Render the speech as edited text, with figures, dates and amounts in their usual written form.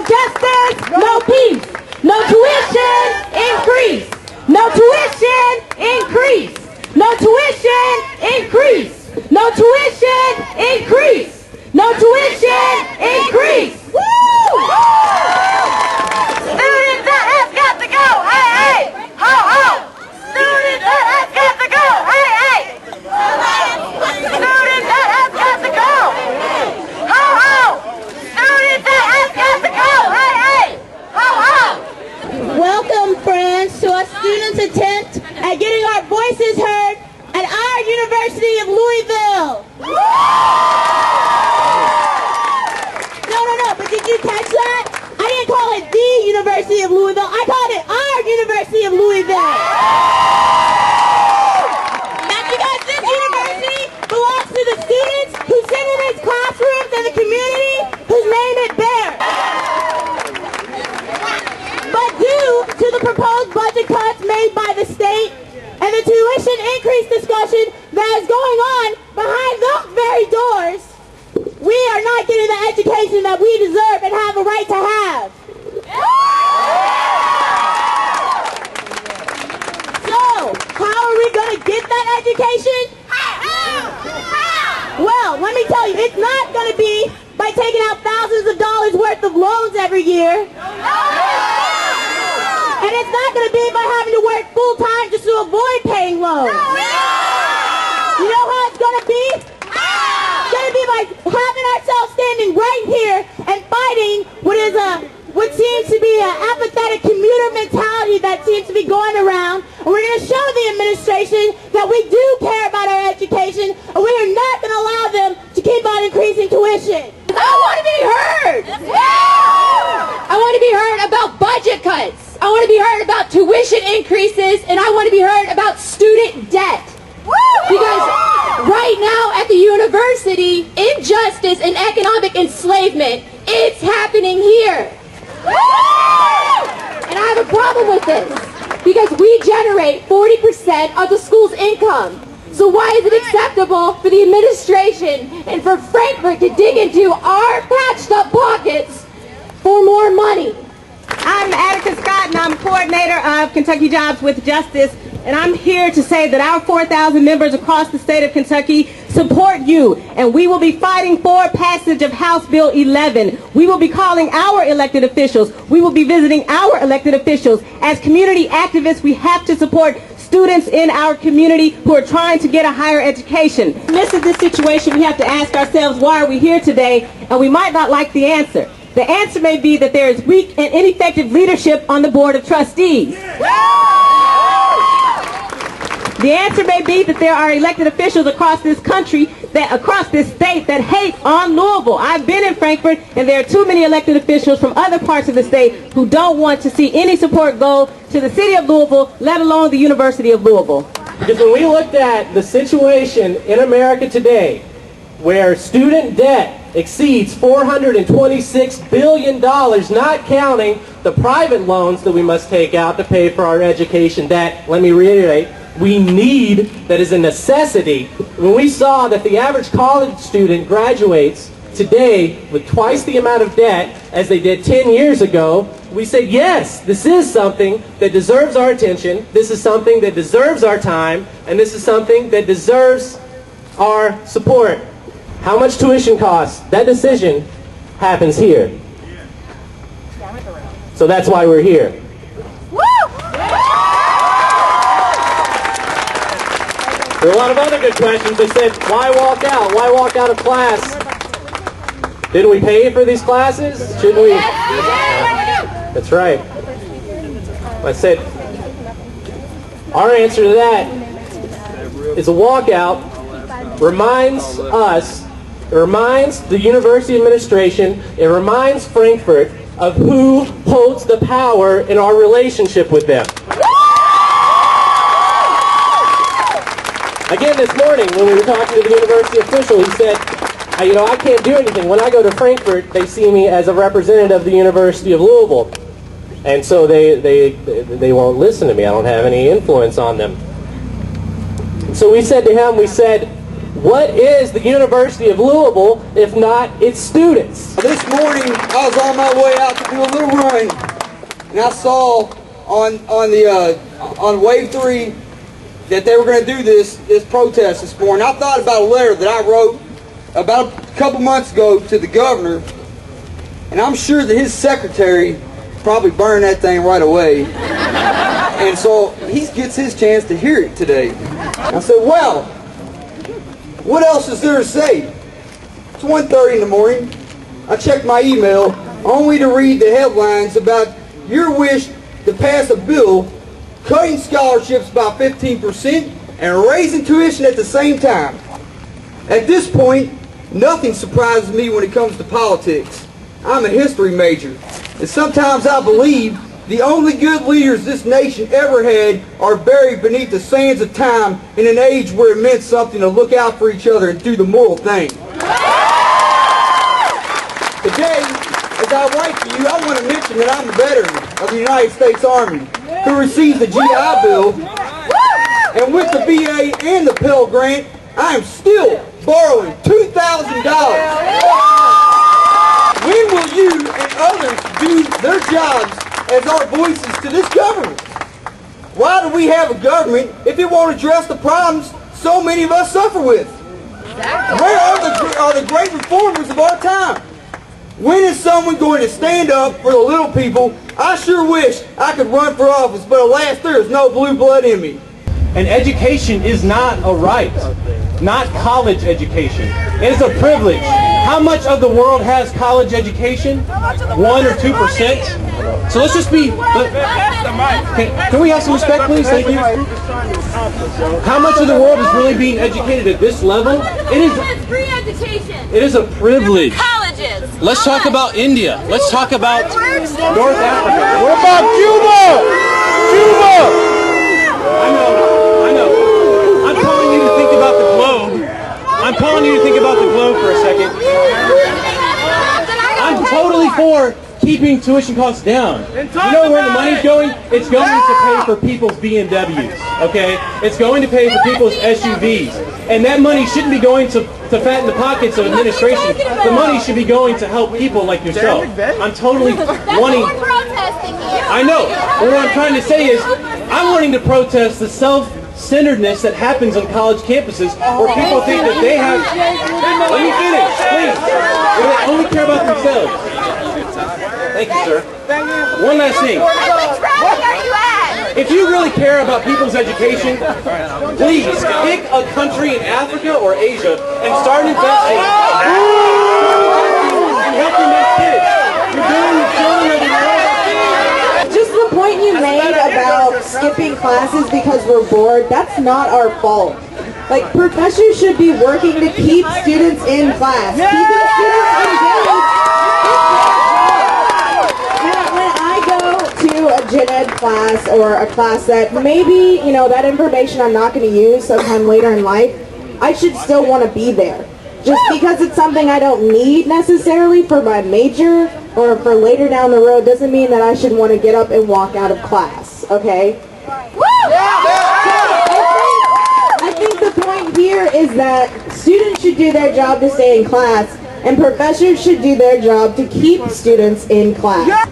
justice, no peace. No tuition increase. No tuition increase. No tuition increase. No tuition increase. No tuition increase. Woo! Student debt has got to go. Hey, hey. Ho, ho. Student debt has got to go. Hey, hey. Student debt has got to go. Ho, ho. Student debt has got to go. Hey, hey. Ho, ho. Welcome, friends, to our students' attempt at getting our voices heard at our University of Louisville. No, but did you catch that? I didn't call it the University of Louisville. I called it our University of Louisville. That's because this university belongs to the students who sit in its classrooms and the community whose name it bears. But due to the proposed budget cuts made by the state and the tuition increase discussion that is going on behind those very doors, we are not getting the education that we deserve and have a right to have. So, how are we going to get that education? Well, let me tell you, it's not going to be by taking out thousands of dollars worth of loans every year. And it's not going to be by having to work full time just to avoid paying loans. You know how it's going to be? It's going to be by having ourselves standing right here and fighting what seems to be an apathetic commuter mentality that seems to be going around. And we're going to show the administration that we do care about our education, and we are not going to allow them to keep on increasing tuition. I want to be heard. I want to be heard about budget cuts. I want to be heard about tuition increases, and I want to be heard about student debt. Because right now at the university, injustice and economic enslavement, it's happening here. And I have a problem with this, because we generate 40% of the school's income. So why is it acceptable for the administration and for Frankfurt to dig into our patched up pockets for more money? I'm Attica Scott, and I'm coordinator of Kentucky Jobs with Justice, and I'm here to say that our 4,000 members across the state of Kentucky support you, and we will be fighting for passage of House Bill 11. We will be calling our elected officials. We will be visiting our elected officials. As community activists, we have to support students in our community who are trying to get a higher education. In the midst of this situation, we have to ask ourselves, why are we here today? And we might not like the answer. The answer may be that there is weak and ineffective leadership on the Board of Trustees. The answer may be that there are elected officials across this country, across this state, that hate on Louisville. I've been in Frankfurt, and there are too many elected officials from other parts of the state who don't want to see any support go to the city of Louisville, let alone the University of Louisville. Because when we looked at the situation in America today, where student debt exceeds $426 billion, not counting the private loans that we must take out to pay for our education, that, let me reiterate, we need, that is a necessity. When we saw that the average college student graduates today with twice the amount of debt as they did 10 years ago, we said, yes, this is something that deserves our attention, this is something that deserves our time, and this is something that deserves our support. How much tuition costs? That decision happens here. So that's why we're here. There are a lot of other good questions. They said, why walk out? Why walk out of class? Didn't we pay for these classes? Shouldn't we? That's right. I said, our answer to that is a walkout reminds us, it reminds the university administration, it reminds Frankfurt of who holds the power in our relationship with them. Again, this morning when we were talking to the university official, he said, I can't do anything. When I go to Frankfurt, they see me as a representative of the University of Louisville. And so they won't listen to me. I don't have any influence on them. So we said to him, we said, What is the University of Louisville if not its students? This morning, I was on my way out to do a little run, and I saw on Wave 3 that they were going to do this protest this morning. I thought about a letter that I wrote about a couple months ago to the governor, and I'm sure that his secretary probably burned that thing right away. And so he gets his chance to hear it today. I said, well, what else is there to say? It's 1:30 in the morning. I checked my email only to read the headlines about your wish to pass a bill cutting scholarships by 15% and raising tuition at the same time. At this point, nothing surprises me when it comes to politics. I'm a history major, and sometimes I believe the only good leaders this nation ever had are buried beneath the sands of time in an age where it meant something to look out for each other and do the moral thing. Today, as I write to you, I want to mention that I'm a veteran of the United States Army who received the GI Bill, and with the VA and the Pell Grant, I am still borrowing $2,000. When will you and others do their jobs as our voices to this government? Why do we have a government if it won't address the problems so many of us suffer with? Where are the great reformers of our time? When is someone going to stand up for the little people? I sure wish I could run for office, but alas, there is no blue blood in me. And education is not a right, not college education. It is a privilege. How much of the world has college education? 1 or 2%? So let's just be... Can we have some respect, please? Thank you. How much of the world is really being educated at this level? It is free education. It is a privilege. Colleges. Let's talk about India. Let's talk about North Africa. What about Cuba? Cuba! I know. I'm calling you to think about the globe. I'm calling you to think about the globe for a second. I'm totally for keeping tuition costs down. You know where the money's going? It's going to pay for people's BMWs, okay? It's going to pay for people's SUVs. And that money shouldn't be going to fatten the pockets of administration. The money should be going to help people like yourself. I'm totally wanting... I know. But what I'm trying to say is, I'm wanting to protest the self-centeredness that happens on college campuses where people think that they have... Let me finish, please. Where they only care about themselves. Thank you, sir. One last thing. What track are you at? If you really care about people's education, please pick a country in Africa or Asia and start investing in helping those kids. You're doing the children of the world. Just the point you made about skipping classes because we're bored, that's not our fault. Like, professors should be working to keep students in class. Keeping students engaged. When I go to a gen ed class or a class that maybe, that information I'm not going to use sometime later in life, I should still want to be there. Just because it's something I don't need necessarily for my major or for later down the road doesn't mean that I should want to get up and walk out of class, okay? I think the point here is that students should do their job to stay in class, and professors should do their job to keep students in class.